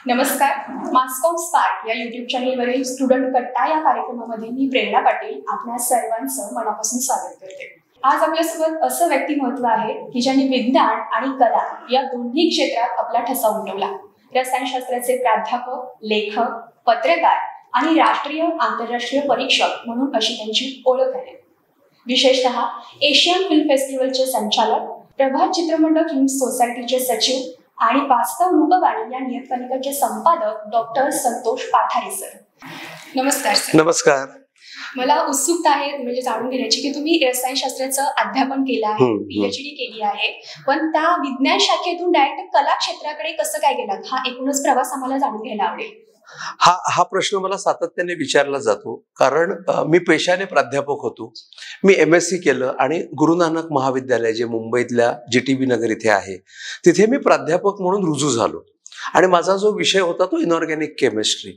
नमस्कार. Mass comm spark या YouTube चॅनेलवरील student कट्टा या कार्यक्रमामध्ये मी प्रेरणा पाटील आपल्या सर्वांचं मनापासून स्वागत करते. आज आपल्यासोबत असं व्यक्तिमत्व आहे की ज्यांनी विज्ञान आणि कला या दोन्ही क्षेत्रात आपला ठसा उमटवला. रसायनशास्त्राचे प्राध्यापक, लेखक, पत्रकार आणि राष्ट्रीय आंतरराष्ट्रीय परीक्षक म्हणून अशी त्यांची ओळख आहे. विशेषतः एशियन फिल्म फेस्टिवलचे संचालक, प्रभात चित्रमंडळ फिल्म सोसायटीचे सचिव आणि वास्तव रूपवाणी या नियतकालिकाचे संपादक डॉक्टर संतोष पाठारे सर. नमस्कार सर. नमस्कार. मला उत्सुकता आहे म्हणजे जाणून घेण्याची की तुम्ही रसायनशास्त्राचं अध्यापन केलं आहे, PhD केली आहे, पण त्या विज्ञान शाखेतून डायरेक्ट कला क्षेत्राकडे कसं काय गेलात, हा एकूणच प्रवास आम्हाला जाणून घ्यायला आवडेल. हा प्रश्न मला सातत्याने विचारला जातो, कारण मी पेशाने प्राध्यापक होतो. मी MSc केलं आणि गुरु नानक महाविद्यालय जे मुंबईतल्या GTB नगर इथे आहे तिथे मी प्राध्यापक म्हणून रुजू झालो आणि माझा जो विषय होता तो इनऑर्गॅनिक केमिस्ट्री.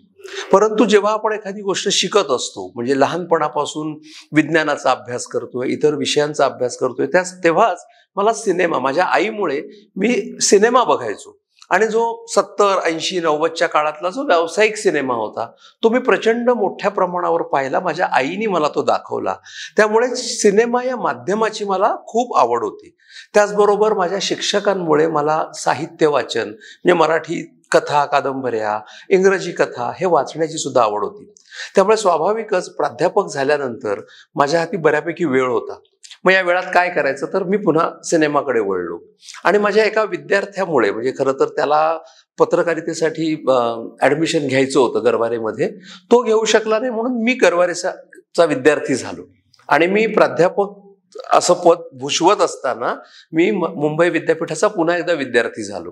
परंतु जेव्हा आपण एखादी गोष्ट शिकत असतो, म्हणजे लहानपणापासून विज्ञानाचा अभ्यास करतोय, इतर विषयांचा अभ्यास करतोय, तेव्हाच मला सिनेमा, माझ्या आईमुळे मी सिनेमा बघायचो आणि जो 70, 80, 90च्या काळातला जो व्यावसायिक सिनेमा होता तो मी प्रचंड मोठ्या प्रमाणावर पाहिला. माझ्या आईने मला तो दाखवला. त्यामुळे सिनेमा या माध्यमाची मला खूप आवड होती. त्याचबरोबर माझ्या शिक्षकांमुळे मला साहित्य वाचन, म्हणजे मराठी कथा, कादंबऱ्या, इंग्रजी कथा हे वाचण्याची सुद्धा आवड होती. त्यामुळे स्वाभाविकच प्राध्यापक झाल्यानंतर माझ्या हाती बऱ्यापैकी वेळ होता. मग या वेळात काय करायचं, तर मी पुन्हा सिनेमाकडे वळलो आणि माझ्या एका विद्यार्थ्यामुळे, म्हणजे खरं तर त्याला पत्रकारितेसाठी ऍडमिशन घ्यायचं होतं गरवारेमध्ये, तो घेऊ शकला नाही म्हणून मी गरवारेचा विद्यार्थी झालो आणि मी प्राध्यापक असं पद भूषवत असताना मी मुंबई विद्यापीठाचा पुन्हा एकदा विद्यार्थी झालो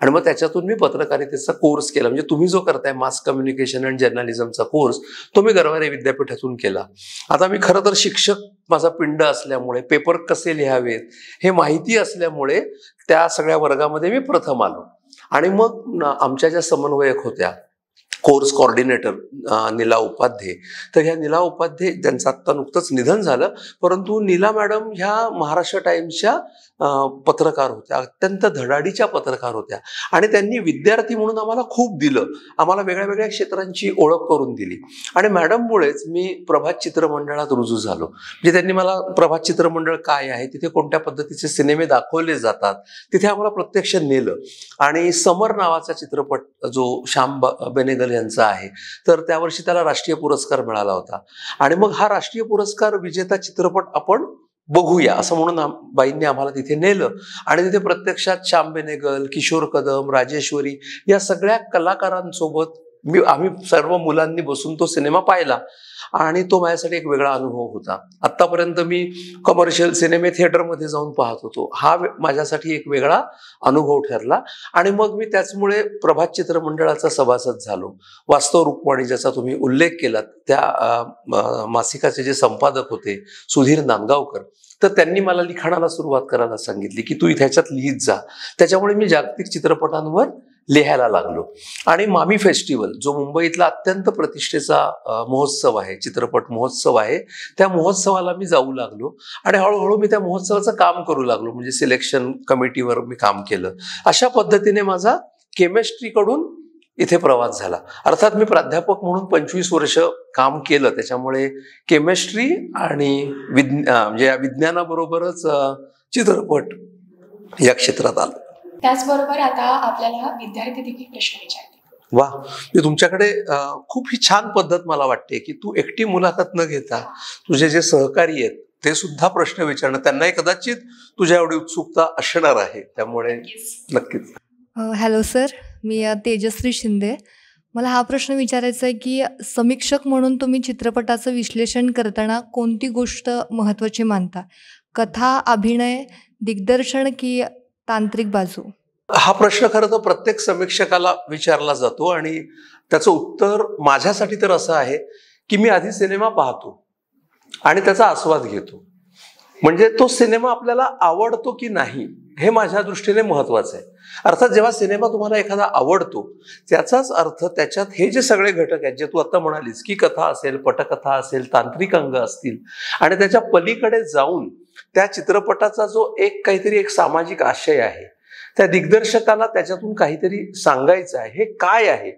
आणि मग त्याच्यातून मी पत्रकारितेचा कोर्स केला. म्हणजे तुम्ही जो करताय मास कम्युनिकेशन अँड जर्नलिझमचा कोर्स, तो मी गरवारे विद्यापीठातून केला. आता मी खरं तर शिक्षक माझा पिंड असल्यामुळे, पेपर कसे लिहावेत हे माहिती असल्यामुळे त्या सगळ्या वर्गामध्ये मी प्रथम आलो. आणि मग आमच्या ज्या समन्वयक होत्या, कोर्स कोऑर्डिनेटर नीला उपाध्ये, तर ह्या नीला उपाध्ये ज्यांचं आत्ता नुकतंच निधन झालं, परंतु नीला मॅडम ह्या महाराष्ट्र टाइम्सच्या पत्रकार होत्या, अत्यंत धडाडीच्या पत्रकार होत्या आणि त्यांनी विद्यार्थी म्हणून आम्हाला खूप दिलं, आम्हाला वेगळ्या वेगळ्या क्षेत्रांची ओळख करून दिली. आणि मॅडममुळेच मी प्रभात चित्रमंडळात रुजू झालो. म्हणजे त्यांनी मला प्रभात चित्रमंडळ काय आहे, तिथे कोणत्या पद्धतीचे सिनेमे दाखवले जातात, तिथे आम्हाला प्रत्यक्ष नेलं. आणि समर नावाचा चित्रपट जो श्याम बेनेगल यांचा आहे, तर त्यावर्षी त्याला राष्ट्रीय पुरस्कार मिळाला होता आणि मग हा राष्ट्रीय पुरस्कार विजेता चित्रपट आपण बघूया असं म्हणून बाईंनी आम्हाला तिथे नेलं आणि तिथे प्रत्यक्षात श्याम बेनेगल, किशोर कदम, राजेश्वरी या सगळ्या कलाकारांसोबत आम्ही सर्व मुलांनी बसून तो सिनेमा पाहिला आणि तो माझ्यासाठी एक वेगळा अनुभव होता. आतापर्यंत मी कमर्शियल सिनेमे थिएटरमध्ये जाऊन पाहत होतो, हा माझ्यासाठी एक वेगळा अनुभव ठरला. आणि मग मी त्याचमुळे प्रभात चित्रमंडळाचा सभासद झालो. वास्तव रूपवाणी ज्याचा तुम्ही उल्लेख केलात, त्या मासिकाचे जे संपादक होते सुधीर नांदगावकर, तर त्यांनी मला लिखाणाला सुरुवात करायला सांगितली की तू ह्याच्यात लिहित जा. त्याच्यामुळे मी जागतिक चित्रपटांवर लिहायला लागलो. आणि मामी फेस्टिवल जो मुंबईतला अत्यंत प्रतिष्ठेचा महोत्सव आहे, चित्रपट महोत्सव आहे, त्या महोत्सवाला मी जाऊ लागलो आणि हळूहळू मी त्या महोत्सवाचं काम करू लागलो. म्हणजे सिलेक्शन कमिटीवर मी काम केलं. अशा पद्धतीने माझा केमिस्ट्रीकडून इथे प्रवास झाला. अर्थात मी प्राध्यापक म्हणून 25 वर्ष काम केलं, त्याच्यामुळे केमिस्ट्री आणि म्हणजे या विज्ञानाबरोबरच चित्रपट या क्षेत्रात आलो. त्याचबरोबर आता आपल्याला विद्यार्थी देखील प्रश्न विचारतील. वा, मी तुमच्याकडे खूप ही छान पद्धत मला वाटते की तू एकटी मुलाखत न घेता तुझे जे सहकारी आहेत ते सुद्धा प्रश्न विचारणं, त्यांनाही कदाचित तुझ्या एवढी उत्सुकता असणार आहे, त्यामुळे नक्कीच. हॅलो सर, मी तेजश्री शिंदे. मला हा प्रश्न विचारायचा आहे की समीक्षक म्हणून तुम्ही चित्रपटाचं विश्लेषण करताना कोणती गोष्ट महत्त्वाची मानता? कथा, अभिनय, दिग्दर्शन की तांत्रिक बाजू? हा प्रश्न खरं तर प्रत्येक समीक्षकाला विचारला जातो आणि त्याचं उत्तर माझ्यासाठी तर असं आहे की मी आधी सिनेमा पाहतो आणि त्याचा आस्वाद घेतो. म्हणजे तो सिनेमा आपल्याला आवडतो की नाही हे माझ्या दृष्टीने महत्वाचं आहे. अर्थात जेव्हा सिनेमा तुम्हाला एखादा आवडतो त्याचाच अर्थ त्याच्यात हे जे सगळे घटक आहेत जे तू आता म्हणालीस की कथा असेल, पटकथा असेल, तांत्रिक अंग असतील आणि त्याच्या पलीकडे जाऊन त्या चित्रपटाचा जो काहीतरी एक सामाजिक आशय आहे, त्या दिग्दर्शकाला त्याच्यातून काहीतरी सांगायचं आहे, हे काय आहे,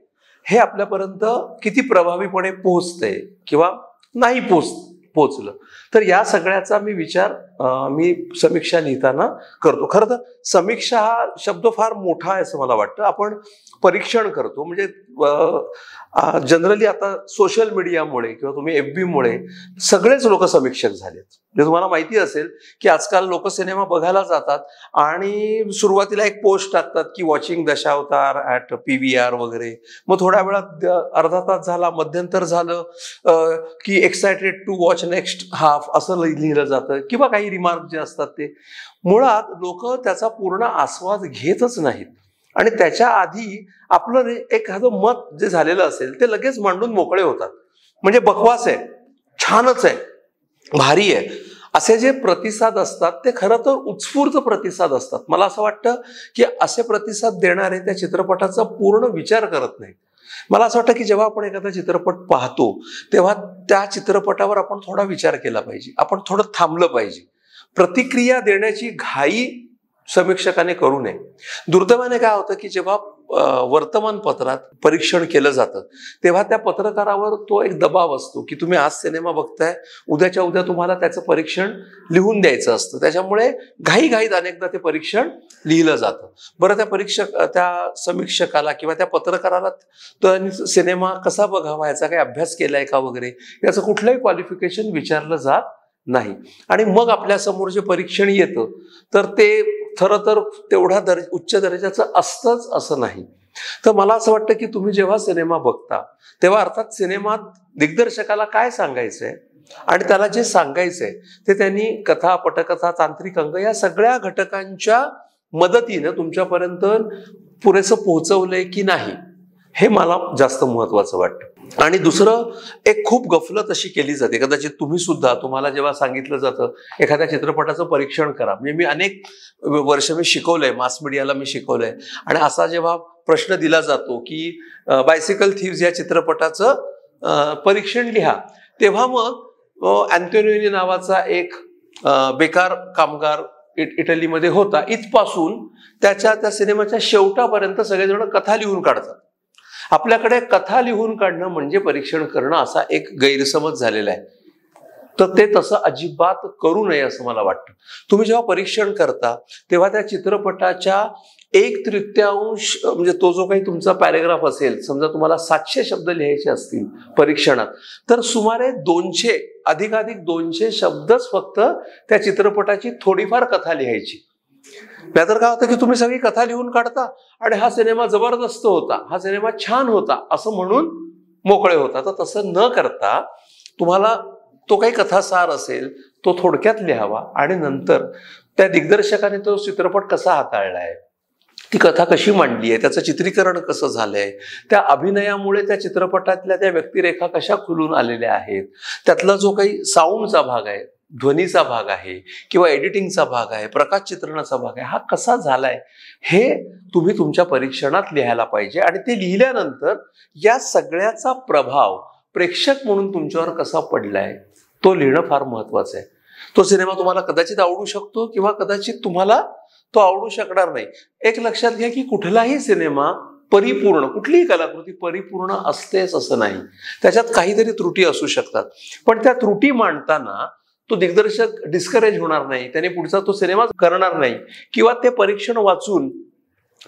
हे आपल्यापर्यंत किती प्रभावीपणे पोहोचतंय किंवा नाही पोहोचलं. तर या सगळ्याचा मी विचार मी समीक्षा लिहिताना करतो. खरं तर समीक्षा हा शब्द फार मोठा आहे असं मला वाटतं. आपण परीक्षण करतो म्हणजे जनरली आता सोशल मीडियामुळे किंवा तुम्ही FB मुळे सगळेच लोक समीक्षक झालेत. म्हणजे तुम्हाला माहिती असेल की आजकाल लोक सिनेमा बघायला जातात आणि सुरुवातीला एक पोस्ट टाकतात की वॉचिंग दशावतार ॲट PVR वगैरे. मग थोड्या वेळात अर्धा तास झाला, मध्यंतर झालं की excited to watch next half असं लिहिलं जातं किंवा काही रिमार्क जे असतात ते. मुळात लोक त्याचा पूर्ण आस्वाद घेतच नाहीत आणि त्याच्या आधी आपलं एखादं मत जे झालेलं असेल ते लगेच मांडून मोकळे होतात. म्हणजे बकवास आहे, छानच आहे, भारी आहे, असे जे प्रतिसाद असतात ते खरं तर उत्स्फूर्त प्रतिसाद असतात. मला असं वाटतं की असे प्रतिसाद देणारे त्या चित्रपटाचा पूर्ण विचार करत नाहीत. मला असं वाटतं की जेव्हा आपण एखादा चित्रपट पाहतो तेव्हा त्या चित्रपटावर आपण थोडा विचार केला पाहिजे, आपण थोडं थांबलं पाहिजे. प्रतिक्रिया देण्याची घाई समीक्षकाने करू नये. दुर्दैवाने काय होतं की जेव्हा वर्तमानपत्रात परीक्षण केलं जातं तेव्हा त्या पत्रकारावर तो एक दबाव असतो की तुम्ही आज सिनेमा बघताय, उद्याच्या उद्या तुम्हाला त्याचं परीक्षण लिहून द्यायचं असतं. त्याच्यामुळे घाईघाईत अनेकदा ते परीक्षण लिहिलं जातं. बरं, त्या समीक्षकाला किंवा त्या पत्रकाराला तो सिनेमा कसा बघावा याचा काही अभ्यास केलाय का वगैरे याचं कुठलंही क्वालिफिकेशन विचारलं जात नाही. आणि मग आपल्या समोर जे परीक्षण येतं तर ते खरं तर तेवढ्या उच्च दर्जाचं असतंच असं नाही. तर मला असं वाटतं की तुम्ही जेव्हा सिनेमा बघता तेव्हा अर्थात सिनेमात दिग्दर्शकाला काय सांगायचंय आणि त्याला जे सांगायचंय ते त्यांनी कथा, पटकथा, तांत्रिक अंग या सगळ्या घटकांच्या मदतीनं तुमच्यापर्यंत पुरेसं पोहोचवलंय की नाही हे मला जास्त महत्वाचं वाटतं. आणि दुसरं, एक खूप गफलत अशी केली जाते, कदाचित तुम्ही सुद्धा, तुम्हाला जेव्हा सांगितलं जातं एखाद्या चित्रपटाचं परीक्षण करा, म्हणजे मी अनेक वर्ष मी शिकवलंय, मास मीडियाला मी शिकवलंय, आणि असा जेव्हा प्रश्न दिला जातो की बायसिकल थीव्स या चित्रपटाचं परीक्षण लिहा, तेव्हा मग अँटोनियोनी नावाचा एक बेकार कामगार इटलीमध्ये होता, इथपासून त्या सिनेमाच्या शेवटापर्यंत सगळेजण कथा लिहून काढतात. आपल्याकडे कथा लिहून काढणं म्हणजे परीक्षण करणं असा एक गैरसमज झालेला आहे. तर ते तसं अजिबात करू नये असं मला वाटतं. तुम्ही जेव्हा परीक्षण करता तेव्हा त्या चित्रपटाच्या 1/3 म्हणजे तो जो काही तुमचा पॅरेग्राफ असेल, समजा तुम्हाला 700 शब्द लिहायचे असतील परीक्षणात, तर सुमारे 200 अधिकाधिक 200 शब्दच फक्त त्या चित्रपटाची थोडीफार कथा लिहायची. नाहीतर काय होतं की तुम्ही सगळी कथा लिहून काढता आणि हा सिनेमा जबरदस्त होता, हा सिनेमा छान होता असं म्हणून मोकळे होता. तर तसं न करता तुम्हाला तो काही कथासार असेल तो थोडक्यात लिहावा आणि नंतर त्या दिग्दर्शकाने तो चित्रपट कसा हाताळलाय, ती कथा कशी मांडली आहे, त्याचं चित्रीकरण कसं झालंय, त्या अभिनयामुळे त्या चित्रपटातल्या त्या व्यक्तिरेखा कशा खुलून आलेल्या आहेत, त्यातला जो काही साऊंडचा भाग आहे, ध्वनीचा भाग आहे किंवा एडिटिंगचा भाग आहे, प्रकाश चित्रणाचा भाग आहे, हा कसा झालाय हे तुम्ही तुमच्या परीक्षणात लिहायला पाहिजे. आणि ते लिहिल्यानंतर या सगळ्याचा प्रभाव प्रेक्षक म्हणून तुमच्यावर कसा पडलाय तो लिहिणं फार महत्वाचं आहे. तो सिनेमा तुम्हाला कदाचित आवडू शकतो किंवा कदाचित तुम्हाला तो आवडू शकणार नाही. एक लक्षात घ्या की कुठलाही सिनेमा परिपूर्ण, कुठलीही कलाकृती परिपूर्ण असतेच असं नाही, त्याच्यात काहीतरी त्रुटी असू शकतात. पण त्या त्रुटी मांडताना तो दिग्दर्शक डिस्करेज होणार नाही, त्याने पुढचा तो सिनेमा करणार नाही किंवा ते परीक्षण वाचून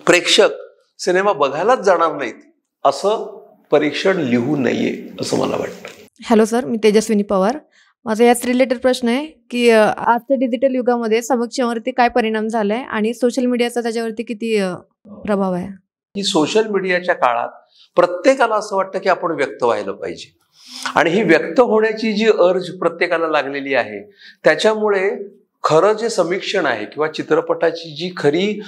प्रेक्षक सिनेमा बघायलाच जाणार नाहीत असं परीक्षण लिहू नये असं मला वाटतं. हॅलो सर, मी तेजस्विनी पवार. माझा याच रिलेटेड प्रश्न आहे की आजच्या डिजिटल युगामध्ये समीक्षेवरती काय परिणाम झालाय आणि सोशल मीडियाचा त्याच्यावरती किती प्रभाव आहे? की सोशल मीडियाच्या काळात प्रत्येकाला असं वाटतं की आपण व्यक्त व्हायला पाहिजे आणि ही व्यक्त होण्याची जी अर्ज प्रत्येकाला लागलेली आहे त्याच्यामुळे खरं जे समीक्षण आहे किंवा चित्रपटाची जी खरी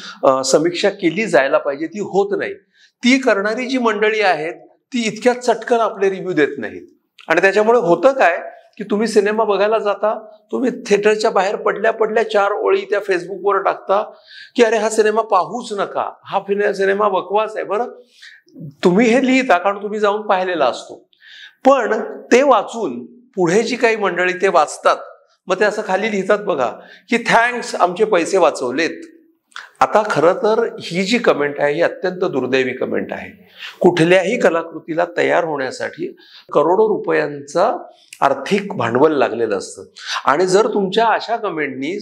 समीक्षा केली जायला पाहिजे ती होत नाही. ती करणारी जी मंडळी आहेत ती इतक्या चटकन आपले रिव्ह्यू देत नाहीत आणि त्याच्यामुळे होतं काय की तुम्ही सिनेमा बघायला जाता, तुम्ही थिएटरच्या बाहेर पडल्या 4 ओळी त्या फेसबुकवर टाकता की अरे हा सिनेमा पाहूच नका, हा सिनेमा बकवास आहे. बरं, तुम्ही हे लिहिता कारण तुम्ही जाऊन पाहिलेला असतो, पण ते वाचून पुढे जी काही मंडळी ते वाचतात मग ते असं खाली लिहितात बघा की थँक्स, आमचे पैसे वाचवलेत. आता खरं तर ही जी कमेंट आहे ही अत्यंत दुर्दैवी कमेंट आहे. कुठल्याही कलाकृतीला तयार होण्यासाठी करोडो रुपयांचा आर्थिक भांडवल लागलेलं असतं आणि जर तुमच्या अशा कमेंटनी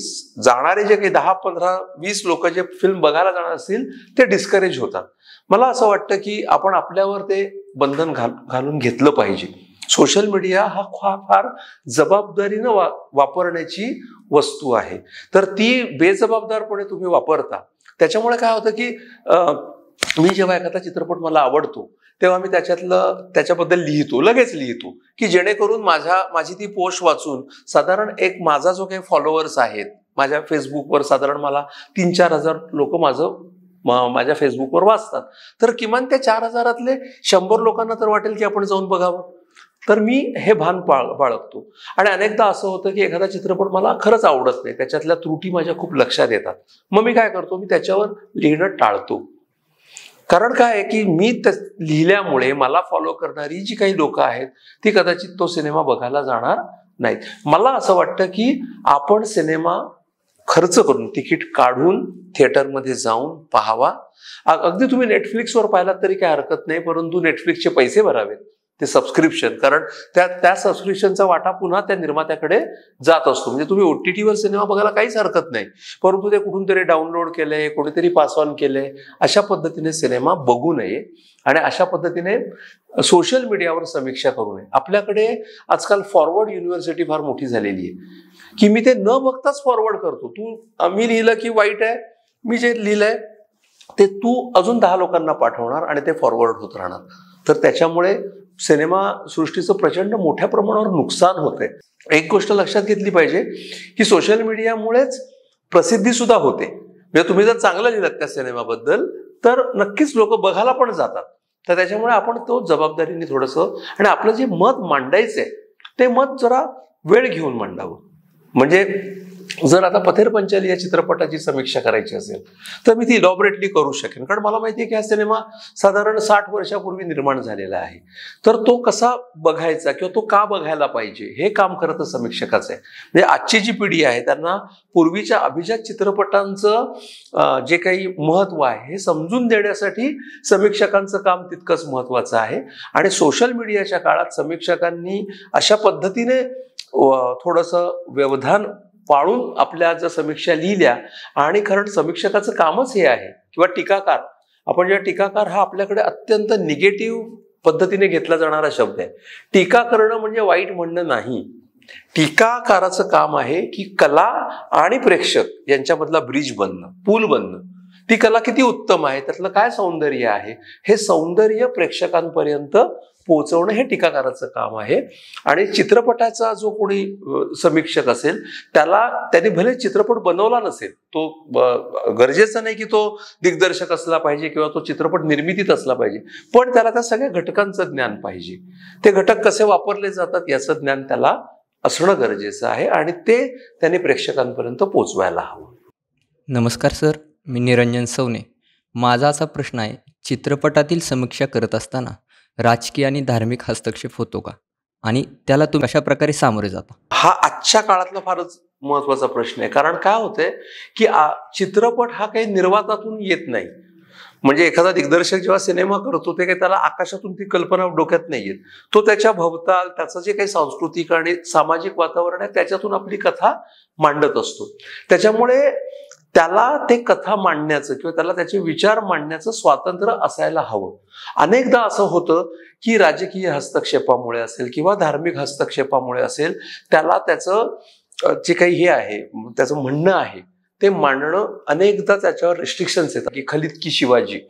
जाणारे जे काही 10, 15, 20 लोक जे फिल्म बघायला जाणार असतील ते डिस्करेज होतात. मला असं वाटतं की आपण आपल्यावर ते बंधन घालून घेतलं पाहिजे. सोशल मीडिया हा फार जबाबदारीनं वापरण्याची वस्तू आहे. तर ती बेजबाबदारपणे तुम्ही वापरता. त्याच्यामुळे काय होतं की मी जेव्हा एखादा चित्रपट मला आवडतो तेव्हा मी त्याच्याबद्दल लगेच लिहितो की जेणेकरून माझी ती पोस्ट वाचून साधारण एक माझा जो काही फॉलोअर्स आहेत माझ्या फेसबुकवर साधारण मला 3-4 हजार लोक माझ्या फेसबुकवर वाचतात. तर किमान त्या 4,000 100 लोकांना तर वाटेल की आपण जाऊन बघावं. तर मी हे भान बाळगतो. आणि अनेकदा असं होतं की एखादा चित्रपट मला खरंच आवडत नाही, त्याच्यातल्या त्रुटी माझ्या खूप लक्षात येतात. मग मी काय करतो, मी त्याच्यावर लिहिणं टाळतो. कारण काय आहे की मी लिहिल्यामुळे मला फॉलो करणारी जी काही लोक आहेत ती कदाचित तो सिनेमा बघायला जाणार नाहीत. मला असं वाटतं की आपण सिनेमा खर्च करून तिकीट काढून थिएटरमध्ये जाऊन पाहावा. अगदी तुम्ही नेटफ्लिक्सवर पाहिलात तरी काय हरकत नाही, परंतु नेटफ्लिक्सचे पैसे भरावेत, ते सबस्क्रिप्शन. कारण त्या सबस्क्रिप्शनचा वाटा पुन्हा त्या निर्मात्याकडे जात असतो. म्हणजे तुम्ही OTTवर सिनेमा बघायला काहीच हरकत नाही, परंतु ते कुठून तरी डाउनलोड केलंय, कोणीतरी पास ऑन केलंय, अशा पद्धतीने सिनेमा बघू नये आणि अशा पद्धतीने सोशल मीडियावर समीक्षा करू नये. आपल्याकडे आजकाल फॉरवर्ड युनिव्हर्सिटी फार मोठी झालेली आहे की मी ते न बघताच फॉरवर्ड करतो. मी लिहिलं की वाईट आहे, मी जे लिहिलंय ते तू अजून 10 लोकांना पाठवणार आणि ते फॉरवर्ड होत राहणार. तर त्याच्यामुळे सिनेमा सृष्टीचं प्रचंड मोठ्या प्रमाणावर नुकसान होते. एक गोष्ट लक्षात घेतली पाहिजे की सोशल मीडियामुळेच प्रसिद्धी सुद्धा होते. म्हणजे तुम्ही जर चांगलं लिहिलं त्या सिनेमाबद्दल तर नक्कीच लोक बघायला पण जातात. तर त्याच्यामुळे आपण तो जबाबदारीने थोडंसं आणि आपलं जे मत मांडायचंय ते मत जरा वेळ घेऊन मांडावं. म्हणजे जर आता पथेर पंचाली या चित्रपटाची समीक्षा करायची असेल तर मी ती इलॉबरेटली करू शकेन, कारण मला माहिती आहे की हा सिनेमा साधारण 60 वर्षापूर्वी निर्माण झालेला आहे. तर तो कसा बघायचा किंवा तो का बघायला पाहिजे हे काम करत समीक्षकाचं आहे. म्हणजे आजची जी पिढी आहे त्यांना पूर्वीच्या अभिजात चित्रपटांचं जे काही महत्व आहे हे समजून देण्यासाठी समीक्षकांचं काम तितकंच महत्वाचं आहे. आणि सोशल मीडियाच्या काळात समीक्षकांनी अशा पद्धतीने थोडंसं व्यवधान पाळून आपल्या जर समीक्षा लिहिल्या, आणि कारण समीक्षकाचं कामच हे आहे, किंवा टीकाकार, आपण जेव्हा टीकाकार हा आपल्याकडे अत्यंत निगेटिव्ह पद्धतीने घेतला जाणारा शब्द आहे. टीका करणं म्हणजे वाईट म्हणणं नाही. टीकाकाराचं काम आहे की कला आणि प्रेक्षक यांच्यामधला ब्रिज बनणं, पूल बनणं. ती कला किती उत्तम आहे, त्यातलं काय सौंदर्य आहे, हे सौंदर्य प्रेक्षकांपर्यंत पोहोचवणं हे टीकाकाराचं काम आहे. आणि चित्रपटाचा जो कोणी समीक्षक असेल त्याने भले चित्रपट बनवला नसेल, तो गरजेचं नाही की तो दिग्दर्शक असला पाहिजे किंवा तो चित्रपट निर्मितीत असला पाहिजे, पण त्याला त्या सगळ्या घटकांचं ज्ञान पाहिजे. ते घटक कसे वापरले जातात याचं ज्ञान त्याला असणं गरजेचं आहे आणि ते त्याने प्रेक्षकांपर्यंत पोहोचवायला हवं. नमस्कार सर, मी निरंजन सवने. माझा असा प्रश्न आहे, चित्रपटातील समीक्षा करत असताना राजकीय आणि धार्मिक हस्तक्षेप होतो का, आणि त्याला तुम्ही कशा प्रकारे सामोरे जाता? हा आजच्या काळातला फारच महत्वाचा प्रश्न आहे. कारण काय होतंय की चित्रपट हा काही निर्वातातून येत नाही. म्हणजे एखादा दिग्दर्शक जेव्हा सिनेमा करतो ते काही त्याला आकाशातून ती कल्पना डोक्यात नाही येत. तो त्याच्या भोवताल त्याचं जे काही सांस्कृतिक आणि सामाजिक वातावरण आहे त्याच्यातून आपली कथा मांडत असतो. त्याच्यामुळे त्याला ते कथा मांडण्याचं किंवा त्याला त्याचे विचार मांडण्याचं स्वातंत्र्य असायला हवं. अनेकदा असं होतं की राजकीय हस्तक्षेपामुळे असेल किंवा धार्मिक हस्तक्षेपामुळे असेल, त्याला त्याचं जे काही हे आहे, त्याचं म्हणणं आहे ते मांडणं, अनेकदा त्याच्यावर रिस्ट्रिक्शन्स येतात. की खलिद की शिवाजी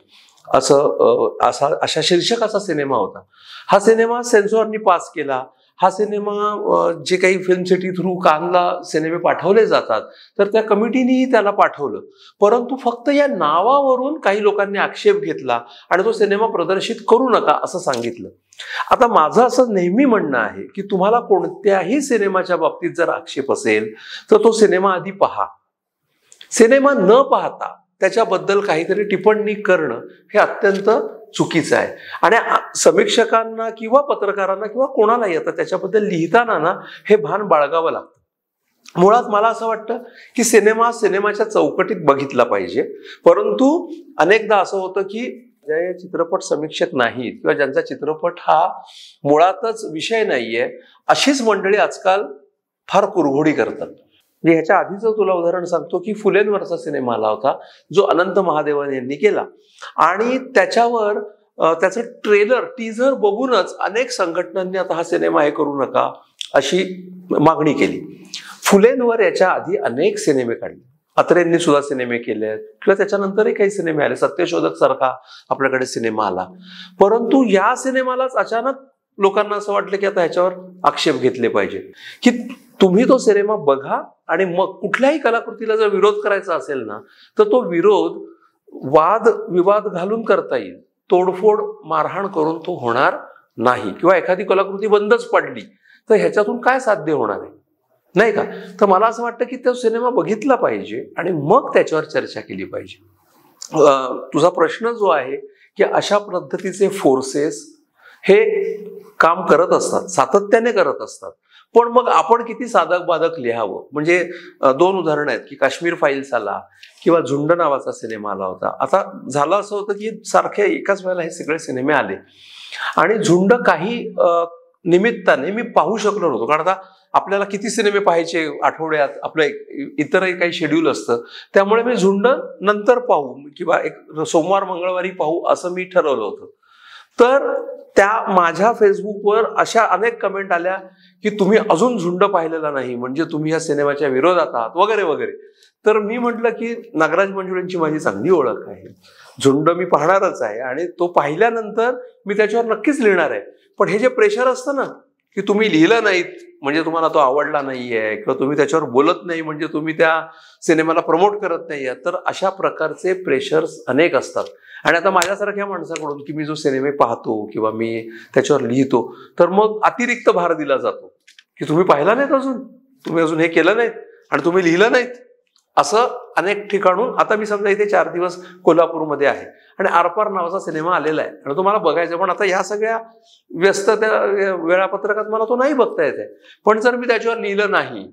अशा शीर्षकाचा सिनेमा होता. हा सिनेमा सेन्सॉरनी पास केला. हा सिनेमा जे काही फिल्म सिटी थ्रू कानला सिनेमे पाठवले जातात तर त्या कमिटीनेही त्याला पाठवलं, परंतु फक्त या नावावरून काही लोकांनी आक्षेप घेतला आणि तो सिनेमा प्रदर्शित करू नका असं सांगितलं. आता माझं असं नेहमी म्हणणं आहे की तुम्हाला कोणत्याही सिनेमाच्या बाबतीत जर आक्षेप असेल तर तो सिनेमा आधी पहा. सिनेमा न पाहता त्याच्याबद्दल काहीतरी टिप्पणी करणं हे अत्यंत चुकीचं आहे. आणि समीक्षकांना किंवा पत्रकारांना किंवा कोणालाही आता त्याच्याबद्दल लिहिताना हे भान बाळगावं लागतं मुळात मला असं वाटतं की सिनेमाच्या चौकटीत बघितला पाहिजे. परंतु अनेकदा असं होतं की जे चित्रपट समीक्षक नाहीत किंवा ज्यांचा चित्रपट हा मुळातच विषय नाहीये, अशीच मंडळी आजकाल फार कुरघोडी करतात. म्हणजे ह्याच्या आधीचं तुला उदाहरण सांगतो की फुलेंवरचा सिनेमा आला होता जो अनंत महादेवन यांनी केला, आणि त्याच्यावर त्याचं ट्रेलर टीझर बघूनच अनेक संघटनांनी आता हा सिनेमा हे करू नका अशी मागणी केली. फुलेंवर याच्या आधी अनेक सिनेमे काढले, अत्रेंनी सुद्धा सिनेमे केले किंवा त्याच्यानंतरही काही सिनेमे आले, सत्यशोधक सारखा आपल्याकडे सिनेमा आला. परंतु या सिनेमालाच अचानक लोकांना असं वाटलं की आता ह्याच्यावर आक्षेप घेतले पाहिजे, की तुम्ही तो सिनेमा बघा आणि मग कुठल्याही कलाकृतीला जर विरोध करायचा असेल ना तर तो विरोध वाद विवाद घालून करता येईल, तोडफोड मारहाण करून तो होणार नाही. किंवा एखादी कलाकृती बंदच पडली तर ह्याच्यातून काय साध्य होणार आहे, नाही का? तर मला असं वाटतं की तो सिनेमा बघितला पाहिजे आणि मग त्याच्यावर चर्चा केली पाहिजे. तुझा प्रश्न जो आहे की अशा पद्धतीचे फोर्सेस हे काम करत असतात, सातत्याने करत असतात, पण मग आपण किती साधक बाधक लिहावं. म्हणजे 2 उदाहरणं आहेत की काश्मीर फाईल्स आला किंवा झुंड नावाचा सिनेमा आला होता. आता झालं असं होतं की सारखे एकाच वेळेला हे सगळे सिनेमे आले आणि झुंड काही निमित्ताने मी पाहू शकलो नव्हतो, कारण आता आपल्याला किती सिनेमे पाहायचे आठवड्यात, आपलं इतरही काही शेड्यूल असतं, त्यामुळे मी झुंड नंतर पाहू किंवा एक सोमवार मंगळवारी पाहू असं मी ठरवलं होतं. तर त्या माझ्या फेसबुकवर अशा अनेक कमेंट आल्या की तुम्ही अजून झुंड पाहिलेला नाही म्हणजे तुम्ही या सिनेमाच्या विरोधात आहात वगैरे वगैरे. तर मी म्हटलं की नागराज मंजुळेंची माझी चांगली ओळख आहे, झुंड मी पाहणारच आहे आणि तो पाहिल्यानंतर मी त्याच्यावर नक्कीच लिहिणार आहे. पण हे जे प्रेशर असतं ना की तुम्ही लिहिलं नाहीत म्हणजे तुम्हाला तो आवडला नाहीये किंवा तुम्ही त्याच्यावर बोलत नाही म्हणजे तुम्ही त्या सिनेमाला प्रमोट करत नाहीये, तर अशा प्रकारचे प्रेशर्स अनेक असतात. आणि आता माझ्यासारख्या माणसाकडून की मी जो सिनेमे पाहतो किंवा मी त्याच्यावर लिहितो तर मग अतिरिक्त भार दिला जातो की तुम्ही पाहिला नाहीत, तुम्ही अजून हे केलं नाहीत आणि तुम्ही लिहिलं नाहीत, असं अनेक ठिकाणून. आता मी समजा इथे 4 दिवस कोल्हापूरमध्ये आहे आणि आरपार नावाचा सिनेमा आलेला आहे आणि तो मला बघायचा, पण आता या सगळ्या व्यस्त त्या वेळापत्रकात मला तो नाही बघता येत आहे. पण जर मी त्याच्यावर लिहिलं नाही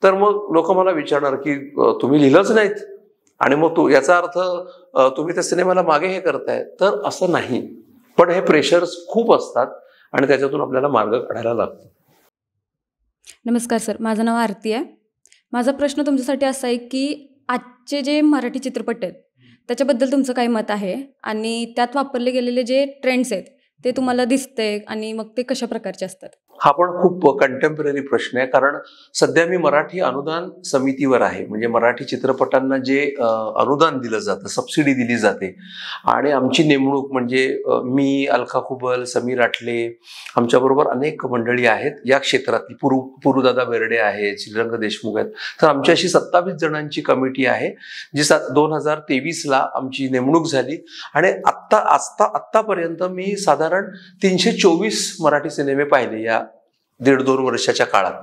तर मग लोक मला विचारणार की तुम्ही लिहिलंच नाहीत आणि मग याचा अर्थ तुम्ही त्या सिनेमाला मागे हे करताय. तर असं नाही, पण हे प्रेशर्स खूप असतात आणि त्याच्यातून आपल्याला मार्ग काढायला लागतो. नमस्कार सर, माझं नाव आरती आहे. माझा प्रश्न तुमच्यासाठी असा आहे की आजचे जे मराठी चित्रपट आहेत त्याच्याबद्दल तुमचं काय मत आहे आणि त्यात वापरले गेलेले जे ट्रेंड्स आहेत ते तुम्हाला दिसते आणि मग ते कशा प्रकारचे असतात? हा पण खूप कंटेम्पररी प्रश्न आहे, कारण सध्या मी मराठी अनुदान समितीवर आहे. म्हणजे मराठी चित्रपटांना जे अनुदान दिलं जातं, सबसिडी दिली जाते, आणि आमची नेमणूक म्हणजे मी, अलका खुबल, समीर आठले, आमच्याबरोबर अनेक मंडळी आहेत या क्षेत्रातली. पुरुदादा बेर्डे आहेत, श्रीरंग देशमुख आहेत. तर आमची अशी 27 जणांची कमिटी आहे जी 2023ला आमची नेमणूक झाली आणि आत्तापर्यंत मी साधारण 324 मराठी सिनेमे पाहिले या 1.5-2 वर्षाच्या काळात.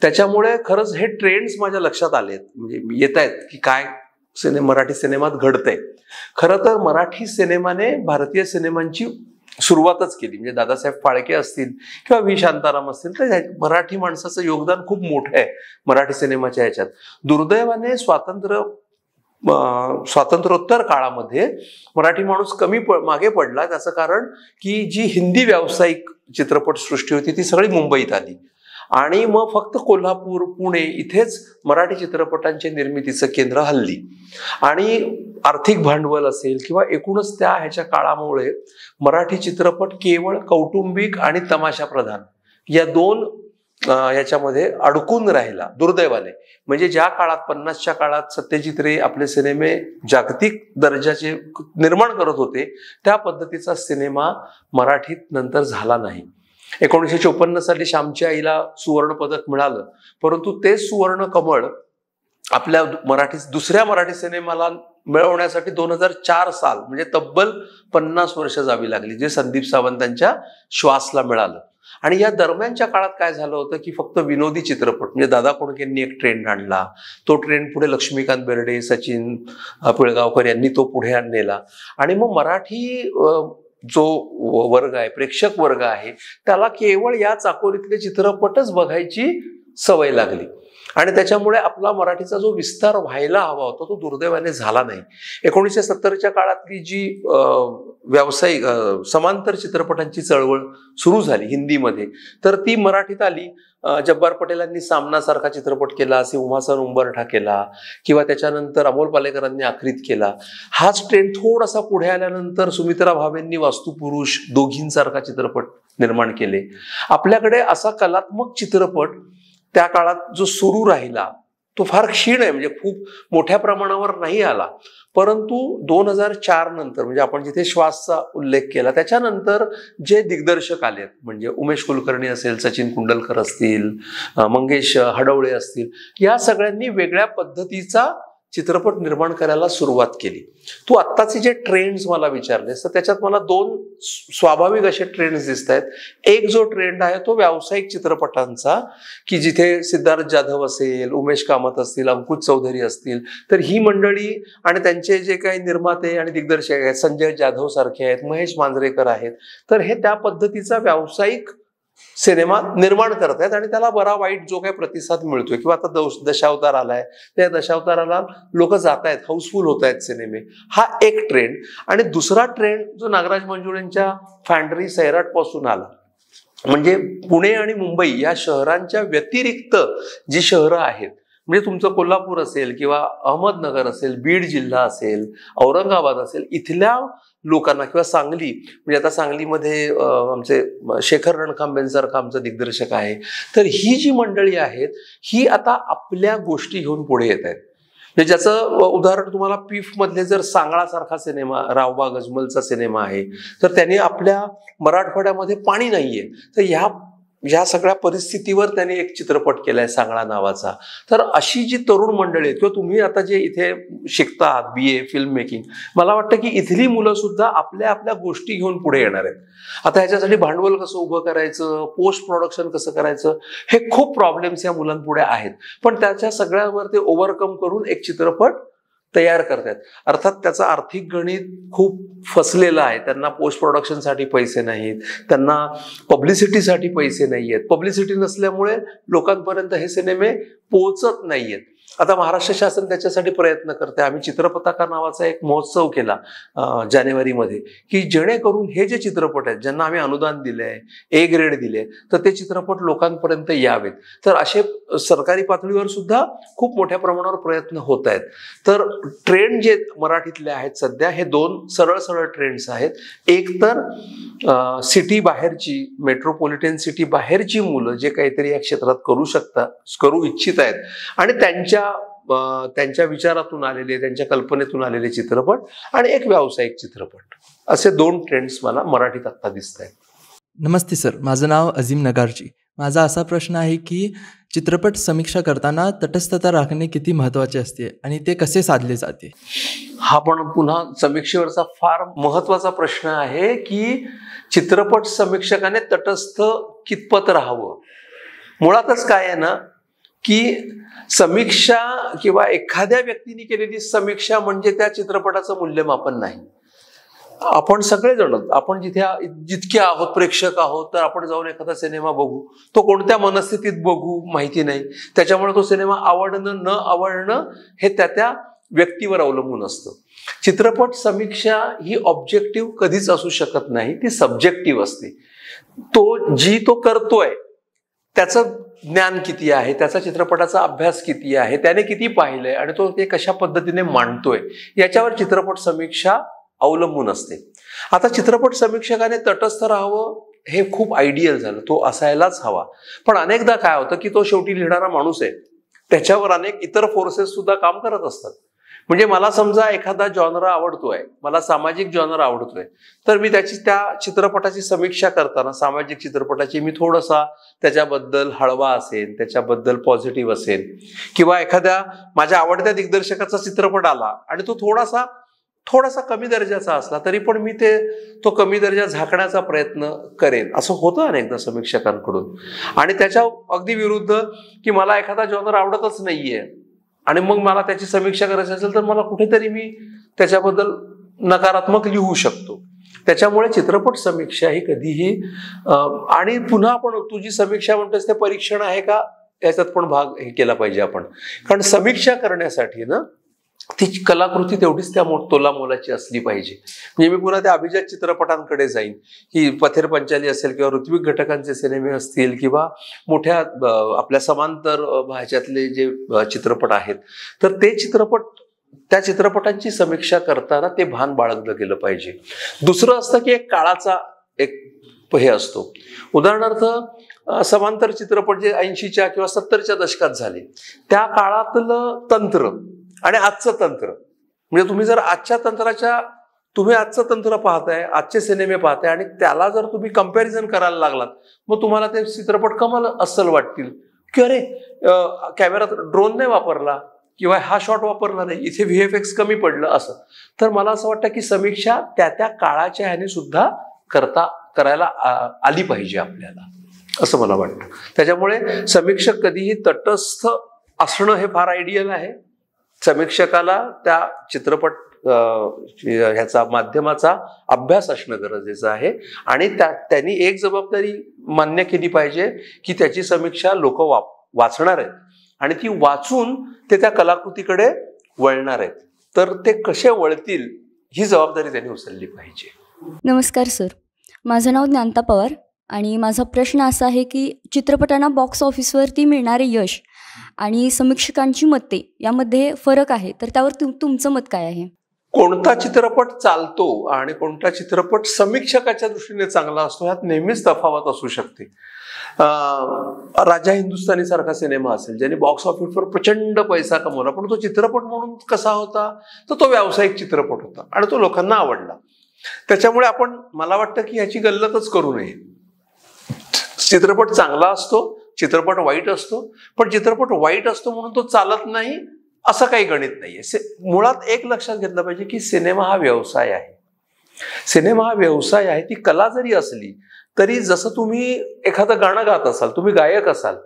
त्याच्यामुळे खरंच हे ट्रेंड्स माझ्या लक्षात आलेत, म्हणजे येत आहेत की काय मराठी सिनेमात घडतंय. खरं तर मराठी सिनेमाने भारतीय सिनेमांची सुरुवातच केली. म्हणजे दादासाहेब फाळके असतील किंवा व्ही शांताराम असतील, तर मराठी माणसाचं योगदान खूप मोठं आहे मराठी सिनेमाच्या ह्याच्यात. दुर्दैवाने स्वातंत्र्योत्तर काळामध्ये मराठी माणूस कमी मागे पडला. त्याचं कारण की जी हिंदी व्यावसायिक चित्रपट सृष्टी होती ती सगळी मुंबईत आली आणि मग फक्त कोल्हापूर, पुणे इथेच मराठी चित्रपटांच्या निर्मितीचं केंद्र हल्ली. आणि आर्थिक भांडवल असेल किंवा एकूणच त्या ह्याच्या काळामुळे मराठी चित्रपट केवळ कौटुंबिक आणि तमाशा प्रधान या 2 याच्यामध्ये अडकून राहिला दुर्दैवाने. म्हणजे ज्या काळात 50च्या काळात सत्यजित रे आपले सिनेमे जागतिक दर्जाचे निर्माण करत होते त्या पद्धतीचा सिनेमा मराठीत नंतर झाला नाही. 1954 साली श्यामच्या आईला सुवर्ण पदक मिळालं, परंतु ते सुवर्ण कमळ आपल्या दुसऱ्या मराठी सिनेमाला मिळवण्यासाठी 2004 साल म्हणजे तब्बल 50 वर्ष जावी लागली, जे संदीप सावंतांच्या श्वासला मिळालं. आणि या दरम्यानच्या काळात काय झालं होतं की फक्त विनोदी चित्रपट म्हणजे दादा कोंडकेंनी एक ट्रेंड आणला, तो ट्रेंड पुढे लक्ष्मीकांत बेर्डे, सचिन पिळगावकर यांनी तो पुढे नेला आणि मग मराठी जो वर्ग आहे, प्रेक्षक वर्ग आहे, त्याला केवळ या चाकोरीतले चित्रपटच बघायची सवय लागली आणि त्याच्यामुळे आपला मराठीचा जो विस्तार व्हायला हवा होता तो दुर्दैवाने झाला नाही. 1970च्या काळातली जी व्यावसायिक समांतर चित्रपटांची चळवळ सुरू झाली हिंदीमध्ये, तर ती मराठीत आली. जब्बार पटेलांनी सामनासारखा चित्रपट केला, सिंहासन उंबरठा केला, किंवा त्याच्यानंतर अमोल पालेकरांनी आक्रीत केला. हाच ट्रेंड थोडासा पुढे आल्यानंतर सुमित्रा भावेंनी वास्तुपुरुष, दोघींसारखा चित्रपट निर्माण केले. आपल्याकडे असा कलात्मक चित्रपट त्या काळात जो सुरू राहिला तो फार क्षीण आहे, म्हणजे खूप मोठ्या प्रमाणावर नाही आला. परंतु 2004 नंतर, म्हणजे आपण जिथे श्वासचा उल्लेख केला त्याच्यानंतर जे दिग्दर्शक आलेत, म्हणजे उमेश कुलकर्णी असेल, सचिन कुंडलकर असतील, मंगेश हडवळे असतील, या सगळ्यांनी वेगळ्या पद्धतीचा चित्रपट निर्माण करायला सुरुवात केली. तू आत्ताचे जे ट्रेंड्स मला विचारलेस तर त्याच्यात मला 2 स्वाभाविक असे ट्रेंड्स दिसत आहेत. एक जो ट्रेंड आहे तो व्यावसायिक चित्रपटांचा, की जिथे सिद्धार्थ जाधव असेल, उमेश कामत असतील, अंकुश चौधरी असतील, तर ही मंडळी आणि त्यांचे जे काही निर्माते आणि दिग्दर्शक आहेत, संजय जाधव सारखे आहेत, महेश मांजरेकर आहेत, तर हे त्या पद्धतीचा व्यावसायिक सिनेमा निर्माण करतायत आणि त्याला बरा वाईट जो काही प्रतिसाद मिळतोय, किंवा आता दशावतार आलाय, त्या दशावताराला लोक जात आहेत, हाऊसफुल होत आहेत सिनेमे, हा एक ट्रेंड. आणि दुसरा ट्रेंड जो नागराज मंजुळेंच्या फॅन्ड्री सैराट पासून आला, म्हणजे पुणे आणि मुंबई या शहरांच्या व्यतिरिक्त जी शहरं आहेत, म्हणजे तुमचं कोल्हापूर असेल किंवा अहमदनगर असेल, बीड जिल्हा असेल, औरंगाबाद असेल, इथल्या लोकांना, किंवा सांगली, म्हणजे आता सांगलीमध्ये आमचे शेखर रणखांबेंसारखा आमचा दिग्दर्शक आहे, तर ही जी मंडळी आहेत ही आता आपल्या गोष्टी घेऊन पुढे येत आहेत. म्हणजे ज्याचं उदाहरण तुम्हाला पीफ मधले जर सांगळासारखा सिनेमा, रावबा गजमलचा सिनेमा आहे, तर त्यांनी आपल्या मराठवाड्यामध्ये पाणी नाहीये, तर ह्या सगळ्या परिस्थितीवर त्यांनी एक चित्रपट केलाय सांगळा नावाचा. तर अशी जी तरुण मंडळी आहेत, किंवा तुम्ही आता जे इथे शिकतात BA फिल्म मेकिंग, मला वाटतं की इथली मुलं सुद्धा आपल्या आपल्या गोष्टी घेऊन पुढे येणार आहेत. आता ह्याच्यासाठी भांडवल कसं उभं करायचं, पोस्ट प्रोडक्शन कसं करायचं, हे खूप प्रॉब्लेम्स या मुलांपुढे आहेत. पण त्याच्या सगळ्यांवर ते ओव्हरकम करून एक चित्रपट तयार करतात. अर्थात त्याचं आर्थिक गणित खूप फसलेलं आहे. त्यांना पोस्ट प्रोडक्शनसाठी पैसे नाहीत, त्यांना पब्लिसिटीसाठी पैसे नाहीयेत. पब्लिसिटी नसल्यामुळे लोकांपर्यंत हे सिनेमे पोहोचत नाहीयेत. आता महाराष्ट्र शासन त्याच्यासाठी प्रयत्न करते. आम्ही चित्रपताका नावाचा एक महोत्सव केला जानेवारीमध्ये, की जेणेकरून हे जे चित्रपट आहेत ज्यांना आम्ही अनुदान दिलंय, A ग्रेड दिले, तर ते चित्रपट लोकांपर्यंत यावेत. तर असे सरकारी पातळीवर सुद्धा खूप मोठ्या प्रमाणावर प्रयत्न होत आहेत. तर ट्रेंड जे मराठीतले आहेत सध्या, हे 2 सरळ सरळ ट्रेंड्स आहेत. एक तर सिटी बाहेरची, मेट्रोपॉलिटन सिटी बाहेरची मुलं जे काहीतरी या क्षेत्रात करू इच्छित आहेत आणि त्यांच्या विचारातून आलेले, त्यांच्या कल्पनेतून आलेले चित्रपट, आणि एक व्यावसायिक चित्रपट, असे 2 ट्रेंड्स मला मराठीत आत्ता दिसत आहेत. नमस्ते सर, माझं नाव अजीम नगारजी. माझा असा प्रश्न आहे की चित्रपट समीक्षा करताना तटस्थता राखणे किती महत्त्वाचे असते आणि ते कसे साधले जाते? हा पण पुन्हा समीक्षेवरचा फार महत्त्वाचा प्रश्न आहे की चित्रपट समीक्षकाने तटस्थ कितपत राहावं. मुळातच काय आहे ना, की समीक्षा किंवा एखाद्या व्यक्तीने केलेली समीक्षा म्हणजे त्या चित्रपटाचं मूल्यमापन नाही. आपण सगळेजण, आपण जितके आहोत, प्रेक्षक आहोत, तर आपण जाऊन एखादा सिनेमा बघू, तो कोणत्या मनस्थितीत बघू माहिती नाही. त्याच्यामुळे तो सिनेमा आवडणं न आवडणं हे त्या व्यक्तीवर अवलंबून असतं. चित्रपट समीक्षा ही ऑब्जेक्टिव्ह कधीच असू शकत नाही, ती सब्जेक्टिव्ह असते. तो करतोय त्याचं ज्ञान किती आहे, त्याचा चित्रपटाचा अभ्यास किती आहे, त्याने किती पाहिलंय आणि तो ते कशा पद्धतीने मांडतोय, याच्यावर चित्रपट समीक्षा अवलंबून असते. आता चित्रपट समीक्षकाने तटस्थ राहावं हे खूप आयडियल झालं, तो असायलाच हवा. पण अनेकदा काय होतं की तो शेवटी लिहिणारा माणूस आहे, त्याच्यावर अनेक इतर फोर्सेस सुद्धा काम करत असतात. म्हणजे मला समजा एखादा जॉनरा आवडतोय, मला सामाजिक जॉनरा आवडतोय, तर मी त्या चित्रपटाची समीक्षा करताना, सामाजिक चित्रपटाची, मी थोडासा त्याच्याबद्दल हळवा असेल, त्याच्याबद्दल पॉझिटिव्ह असेल, किंवा एखाद्या माझ्या आवडत्या दिग्दर्शकाचा चित्रपट आला आणि तो थोडासा कमी दर्जाचा असला तरी पण मी तो कमी दर्जा झाकण्याचा प्रयत्न करेन. असं होतं अनेकदा समीक्षकांकडून. आणि त्याच्या अगदी विरुद्ध की मला एखादा जॉनर आवडतच नाहीये आणि मग मला त्याची समीक्षा करायची असेल तर मला कुठेतरी मी त्याच्याबद्दल नकारात्मक लिहू शकतो. त्याच्यामुळे चित्रपट समीक्षा ही कधीही, आणि पुन्हा आपण तुझी समीक्षा म्हणतोस ते परीक्षण आहे का याच्यात पण भाग हे केला पाहिजे आपण. कारण समीक्षा करण्यासाठी ना ती कलाकृती तेवढीच त्या तोलामोलाची असली पाहिजे. म्हणजे मी पुन्हा त्या अभिजात चित्रपटांकडे जाईन, की पथेर पंचाली असेल किंवा ऋत्विक घटकांचे सिनेमे असतील किंवा मोठ्या आपल्या समांतर भाषेतले जे चित्रपट आहेत, तर ते चित्रपट त्या चित्रपटांची समीक्षा करताना ते भान बाळगलं गेलं पाहिजे. दुसरं असतं की एक काळाचा एक हे असतो. उदाहरणार्थ समांतर चित्रपट जे 80च्या किंवा 70च्या दशकात झाले, त्या काळातलं तंत्र आणि आजचं तंत्र, म्हणजे तुम्ही जर आजचं तंत्र पाहताय, आजचे सिनेमे पाहताय आणि त्याला जर तुम्ही कंपॅरिझन करायला लागलात, मग तुम्हाला ते चित्रपट कमाल अस्सल वाटतील की अरे कॅमेरात ड्रोन नाही वापरला किंवा हा शॉट वापरला नाही, इथे VFX कमी पडलं असं. तर मला असं वाटतं की समीक्षा त्या त्या काळाच्या ह्याने सुद्धा करायला आली पाहिजे आपल्याला, असं मला वाटतं. त्याच्यामुळे समीक्षक कधीही तटस्थ असणं हे फार आयडियल आहे. समीक्षकाला त्या चित्रपट ह्याचा माध्यमाचा अभ्यास असणं गरजेचं आहे आणि त्यांनी एक जबाबदारी मान्य केली पाहिजे की त्याची समीक्षा लोक वाचणार आहेत आणि ती वाचून ते त्या कलाकृतीकडे वळणार आहेत. तर ते कसे वळतील ही जबाबदारी त्यांनी उचलली पाहिजे. नमस्कार सर, माझं नाव ज्ञानता पवार आणि माझा प्रश्न असा आहे की चित्रपटांना बॉक्स ऑफिसवरती मिळणारे यश आणि समीक्षकांची मते यामध्ये फरक आहे, तर त्यावर तुमचं मत काय आहे? कोणता चित्रपट चालतो आणि कोणता चित्रपट समीक्षकाच्या दृष्टीने चांगला असतो ह्यात नेहमीच तफावत असू शकते. राजा हिंदुस्थानी सारखा सिनेमा असेल ज्याने बॉक्स ऑफिसवर प्रचंड पैसा कमवला, पण तो चित्रपट म्हणून कसा होता, तर तो व्यावसायिक चित्रपट होता आणि तो लोकांना आवडला. त्याच्यामुळे मला वाटतं की ह्याची गल्लतच करू नये. चित्रपट चांगला असतो, चित्रपट वाईट असतो, पण चित्रपट वाईट असतो म्हणून तो चालत नाही असं काही गणित नाहीये. मुळात एक लक्षात घेतलं पाहिजे की सिनेमा हा व्यवसाय आहे. सिनेमा हा व्यवसाय आहे. ती कला जरी असली तरी जसं तुम्ही एखादं गाणं गात असाल, तुम्ही गायक असाल,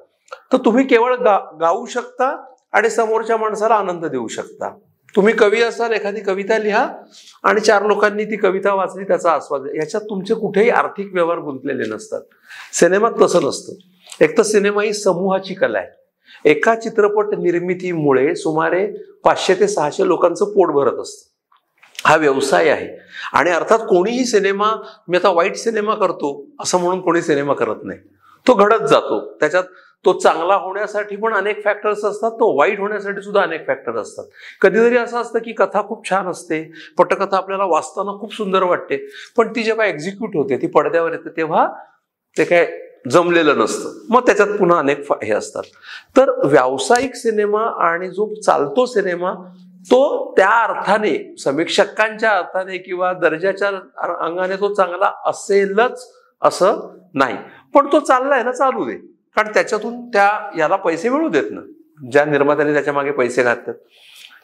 तर तुम्ही केवळ गाऊ शकता आणि समोरच्या माणसाला आनंद देऊ शकता. तुम्ही कवी असाल, एखादी कविता लिहा आणि 4 लोकांनी ती कविता वाचली, त्याचा आस्वाद, याच्यात तुमचे कुठेही आर्थिक व्यवहार गुंतलेले नसतात. सिनेमात तसं नसतं. एक तर सिनेमा ही समूहाची कला आहे. एका चित्रपट निर्मितीमुळे सुमारे 500 ते 600 लोकांचं पोट भरत असतं. हा व्यवसाय आहे आणि अर्थात कोणीही सिनेमा, मी आता वाईट सिनेमा करतो असं म्हणून कोणी सिनेमा करत नाही. तो घडत जातो. त्याच्यात तो चांगला होण्यासाठी पण अनेक फॅक्टर्स असतात, तो वाईट होण्यासाठी सुद्धा अनेक फॅक्टर असतात. कधीतरी असं असतं की कथा खूप छान असते, पटकथा आपल्याला वाचताना खूप सुंदर वाटते, पण ती जेव्हा एक्झिक्यूट होते, ती पडद्यावर येते, तेव्हा ते काय जमलेलं नसतं. मग त्याच्यात पुन्हा अनेक हे असतात. तर व्यावसायिक सिनेमा आणि जो चालतो सिनेमा तो त्या अर्थाने, समीक्षकांच्या अर्थाने किंवा दर्जाच्या अंगाने तो चांगला असेलच असं नाही, पण तो चाललाय ना, चालू दे. कारण त्याच्यातून याला पैसे मिळू देत ना, ज्या निर्मात्याने त्याच्या मागे पैसे घालतात.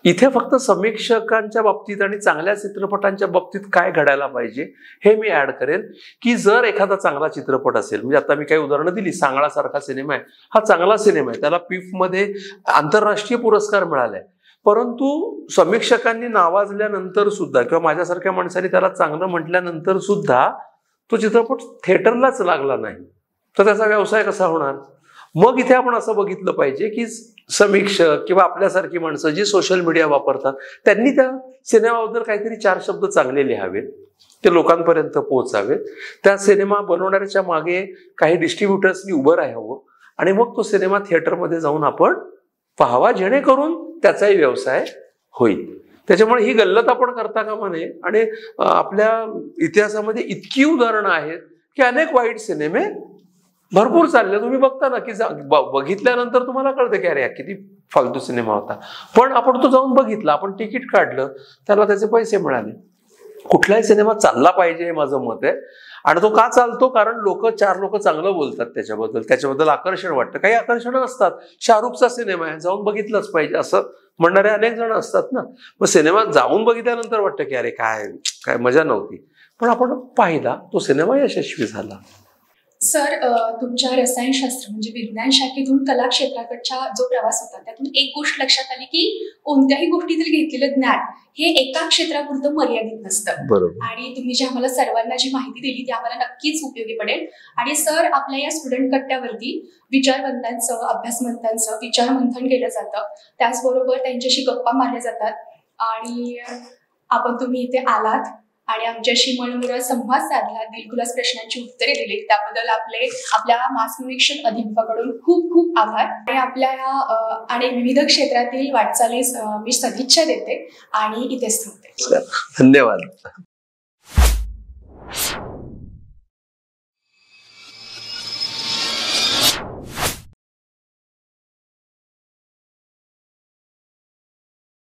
इथे फक्त समीक्षकांच्या बाबतीत आणि चांगल्या चित्रपटांच्या बाबतीत काय घडायला पाहिजे हे मी ऍड करेन की जर एखादा चांगला चित्रपट असेल, म्हणजे आता मी काही उदाहरणं दिली, सांगळा सारखा सिनेमा आहे, हा चांगला सिनेमा आहे, त्याला PIF मध्ये आंतरराष्ट्रीय पुरस्कार मिळालाय, परंतु समीक्षकांनी नावाजल्यानंतर सुद्धा किंवा माझ्यासारख्या माणसाने त्याला चांगलं म्हटल्यानंतर सुद्धा तो चित्रपट थिएटरलाच लागला नाही, तर त्याचा व्यवसाय कसा होणार? मग इथे आपण असं बघितलं पाहिजे की समीक्षक किंवा आपल्यासारखी माणसं जी सोशल मीडिया वापरतात त्यांनी त्या सिनेमाबद्दल काहीतरी 4 शब्द चांगले लिहावेत, ते लोकांपर्यंत पोहोचावेत. त्या सिनेमा बनवणाऱ्याच्या मागे काही डिस्ट्रीब्युटर्सनी उभं राहावं आणि मग तो सिनेमा थिएटरमध्ये जाऊन आपण पाहावा, जेणेकरून त्याचाही व्यवसाय होईल. त्याच्यामुळे ही गल्लत आपण करता कामा नये. आणि आपल्या इतिहासामध्ये इतकी उदाहरणं आहेत की अनेक वाईट सिनेमे भरपूर चालले. तुम्ही बघता ना की बघितल्यानंतर तुम्हाला कळतं की अरे किती फालतू सिनेमा होता, पण आपण तो जाऊन बघितला, आपण तिकीट काढलं, त्याला त्याचे पैसे मिळाले. कुठलाही सिनेमा चालला पाहिजे हे माझं मत आहे. आणि तो का चालतो? कारण 4 लोक चांगलं बोलतात त्याच्याबद्दल आकर्षण वाटतं. काही आकर्षण असतात. शाहरुखचा सिनेमा आहे, जाऊन बघितलंच पाहिजे असं म्हणणारे अनेक जण असतात ना. मग सिनेमा जाऊन बघितल्यानंतर वाटतं की अरे काय मजा नव्हती, पण आपण पाहिला, तो सिनेमा यशस्वी झाला. सर, तुमच्या रसायनशास्त्र म्हणजे विज्ञान शाखेतून कला क्षेत्राकडच्या जो प्रवास होता त्यातून एक गोष्ट लक्षात आली की कोणत्याही गोष्टीतील घेतलेलं ज्ञान हे एका क्षेत्रापुरतं मर्यादित नसतं. बरोबर. आणि तुम्ही जी आम्हाला सर्वांना जी माहिती दिली ती आम्हाला नक्कीच उपयोगी पडेल. आणि सर, आपल्या या स्टुडंट कट्ट्यावरती विचारवंतांचं, अभ्यासमंतांचं विचार मंथन केलं जातं. त्याचबरोबर त्यांच्याशी गप्पा मारल्या जातात. आणि तुम्ही इथे आलात आणि आमच्याशी मनमुराद संवाद साधला, दिलखुलास प्रश्नांची उत्तरे दिली, त्याबद्दल आपल्या मास कम्युनिकेशन अधिकाकडून खूप खूप आभार. आणि आपल्या ह्या आणि विविध क्षेत्रातील वाटचालीस मी सदिच्छा देते आणि इथेच थांबते. धन्यवाद.